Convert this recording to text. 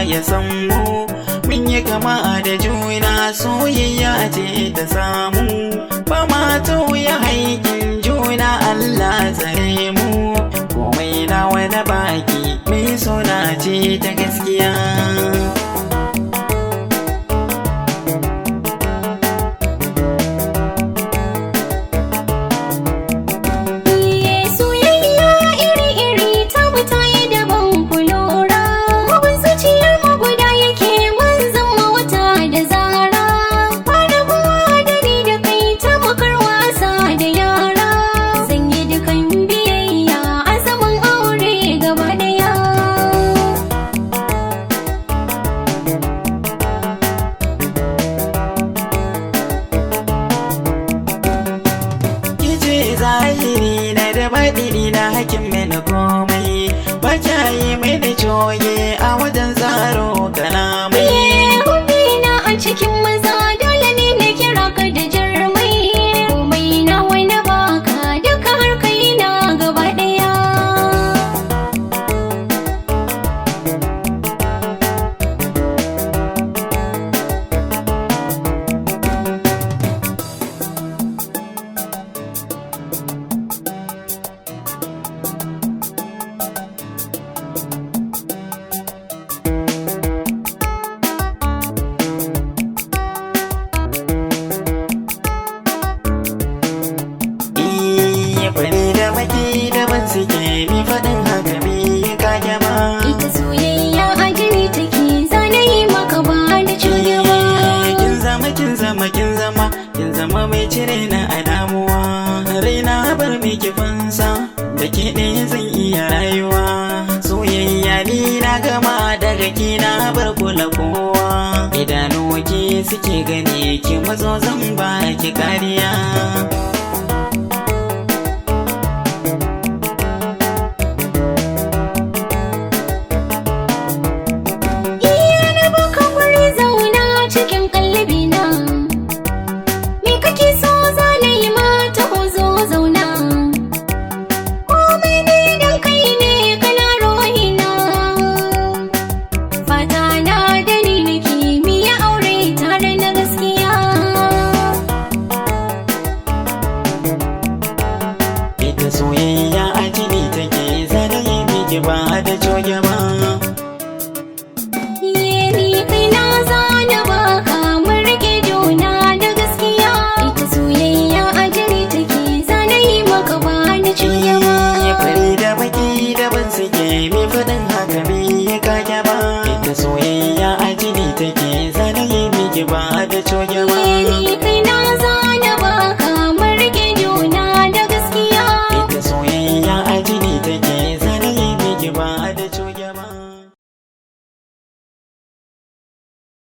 ya san mu mun yi kama da juna soyayya ce ta samu ba ma tauye haƙin juna Allah tsare mu komai na wani baki mai sona ce ta gaskiya. Zahiri na da baɗini na hakin mini komai ba kya yi mini coge a wajen tsaro kalamai. Hubina a cikin maza dole ne na kira ka da jarmai komai na wani baka duka har kai na gaba ɗaya. Fari da baki daban suke ni faɗin haka me ka gyama. Ita soyayya a jini take zanayi maka ba da cuta ba. Kin zama mai cire na a damuwa raina bar miki fansa da ke ɗaya zan iya rayuwa soyayya ni na gama daga ki na bar kula kowa idanuwa ki suke gani ki matso zan ba ki kariya. Soyayya a jini take zanayi miki ba da coge ba. Ni kai na zana baka mun rike juna da gaskiya. Ita soyayya a jini take zanayi maka ba da coge ba. Fari da baki daban suke mi faɗin haka me ka ba. Ita soyayya